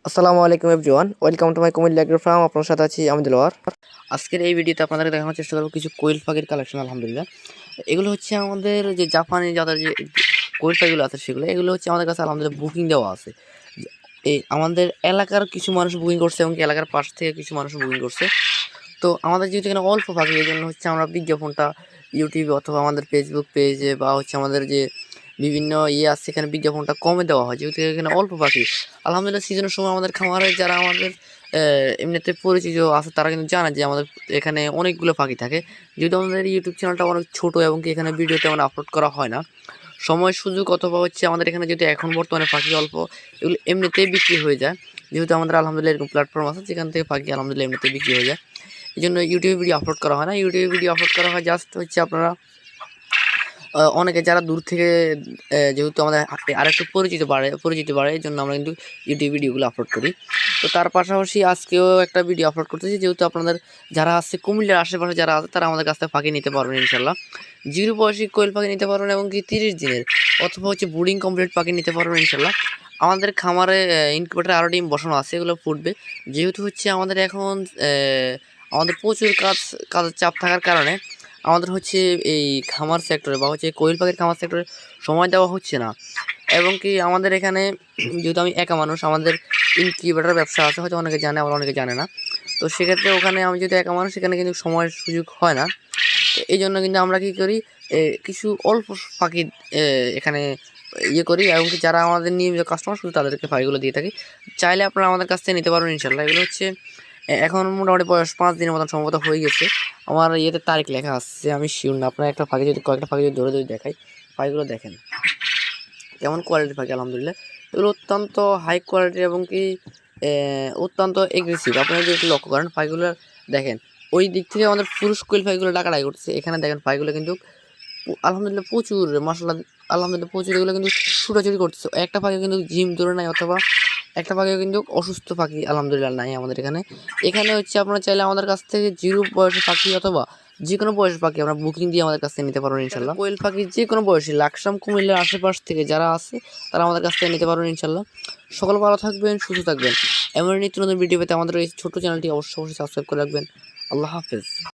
আসসালামু আলাইকুম everyone, welcome to my Comilla agro farm. আপনার সাথে আছি আমি দিলওয়ার। আজকের এই ভিডিওতে আপনাদের দেখানোর চেষ্টা করবো কিছু কোয়েল পাখির কালেকশন। আলহামদুলিল্লাহ, এগুলো হচ্ছে আমাদের যে জাপানি যাদের যে কোয়েল পাখিগুলো আছে এগুলো হচ্ছে আমাদের কাছে আলহামদুলিল্লাহ বুকিং দেওয়া আছে। এই আমাদের এলাকার কিছু মানুষ বুকিং করছে এবং এলাকার পাশ থেকে কিছু মানুষ বুকিং করছে। তো আমাদের যেহেতু এখানে অল্প পাখি, এই জন্য হচ্ছে আমরা বিজ্ঞাপনটা ইউটিউবে অথবা আমাদের ফেসবুক পেজে বা হচ্ছে আমাদের যে বিভিন্ন আছে এখানে বিজ্ঞাপনটা কমে দেওয়া হয়, যেহেতু এখানে অল্প পাখি। আলহামদুলিল্লাহ সিজনের সময় আমাদের খামারে যারা আমাদের এমনিতে পরিচিত আছে তারা কিন্তু জানে যে আমাদের এখানে অনেকগুলো পাখি থাকে। যেহেতু আমাদের ইউটিউব চ্যানেলটা অনেক ছোটো এবং কি এখানে ভিডিও তেমন আপলোড করা হয় না, সময় সুযোগ অথবা হচ্ছে আমাদের এখানে যেহেতু এখন বর্তমানে পাখি অল্প, এগুলো এমনিতেই বিক্রি হয়ে যায়। যেহেতু আমাদের আলহামদুলিল্লাহ এরকম প্ল্যাটফর্ম আছে যেখান থেকে পাখি আলহামদুলিল্লাহ এমনিতেই বিক্রি হয়ে যায়। এই জন্য ইউটিউবে ভিডিও আপলোড করা হয় না। ইউটিউবে ভিডিও আপলোড করা হয় জাস্ট হচ্ছে আপনারা অনেকে যারা দূর থেকে, যেহেতু আমাদের আরেকটু পরিচিতি বাড়ে এই জন্য আমরা কিন্তু ইউটিউব ভিডিওগুলো আপলোড করি। তো তার পাশাপাশি আজকেও একটা ভিডিও আপলোড করতেছি, যেহেতু আপনাদের যারা আছে কুমিল্লার আশেপাশে যারা আছে তারা আমাদের কাছ থেকে পাখি নিতে পারবেন ইনশাল্লাহ। জিরো বয়সী কোয়েল পাখি নিতে পারবেন এবং কি 30 দিনের অথবা হচ্ছে ব্রুডিং কমপ্লিট পাখি নিতে পারবেন ইনশাল্লাহ। আমাদের খামারে ইনকিউবেটরে আরও ডিম বসানো আছে, এগুলো ফুটবে। যেহেতু হচ্ছে আমাদের এখন আমাদের প্রচুর কাজের চাপ থাকার কারণে আমাদের হচ্ছে এই খামার সেক্টরে বা হচ্ছে কোয়েল পাখির খামার সেক্টরে সময় দেওয়া হচ্ছে না। এবং কি আমাদের এখানে যেহেতু আমি একা মানুষ, আমাদের ইনকিউবেটর ব্যবসা আছে, হয়তো অনেকে জানে আবার অনেকে জানে না। তো সেক্ষেত্রে ওখানে আমি যেহেতু একা মানুষ, সেখানে কিন্তু সময়ের সুযোগ হয় না। তো এই জন্য কিন্তু আমরা কী করি, কিছু অল্প পাখি এখানে করি এবং কি যারা আমাদের নিয়মিত কাস্টমার শুধু তাদেরকে পাখিগুলো দিয়ে থাকি। চাইলে আপনারা আমাদের কাছ থেকে নিতে পারবেন ইনশাল্লাহ। এগুলো হচ্ছে এখন মোটামুটি বয়স 5 দিনের মতন সম্ভবত হয়ে গেছে। আমার তারিখ লেখা আসছে, আমি শিওর না। আপনার কয়েকটা পাখি যদি ধরে দেখাই, পাখিগুলো দেখেন কেমন কোয়ালিটির পাখি। আলহামদুলিল্লাহ এগুলো অত্যন্ত হাই কোয়ালিটির এবং কি অত্যন্ত এগ্রেসিভ। আপনারা যদি একটু লক্ষ্য করেন পাখিগুলো দেখেন, ওই দিক থেকে আমাদের পুরুষ কোয়েল পাখিগুলো ডাকাডাকি করতেছে। এখানে দেখেন পাখিগুলো কিন্তু আলহামদুলিল্লাহ প্রচুর মাশাআল্লাহ, আলহামদুলিল্লাহ প্রচুর এগুলো কিন্তু ছুটাছুটি করতেছে। একটা পাখি কিন্তু জিম ধরে নাই অথবা একটা পাখিও কিন্তু অসুস্থ পাখি আলহামদুলিল্লাহ নাই আমাদের এখানে। এখানে হচ্ছে আপনারা চাইলে আমাদের কাছ থেকে জিরো বয়সের পাখি অথবা যে কোনো বয়সের পাখি আমরা বুকিং দিয়ে আমাদের কাছ থেকে নিতে পারবেন ইনশাল্লাহ। কোয়েল পাখি যে কোনো বয়সী লাকসাম কুমিল্লার আশেপাশ থেকে যারা আছে তারা আমাদের কাছ থেকে নিতে পারবেন ইনশাল্লাহ। সকল ভালো থাকবেন, সুস্থ থাকবেন। এমন নিত্য নতুন ভিডিও পেতে আমাদের এই ছোট্ট চ্যানেলটি অবশ্যই সাবস্ক্রাইব করে রাখবেন। আল্লাহ হাফেজ।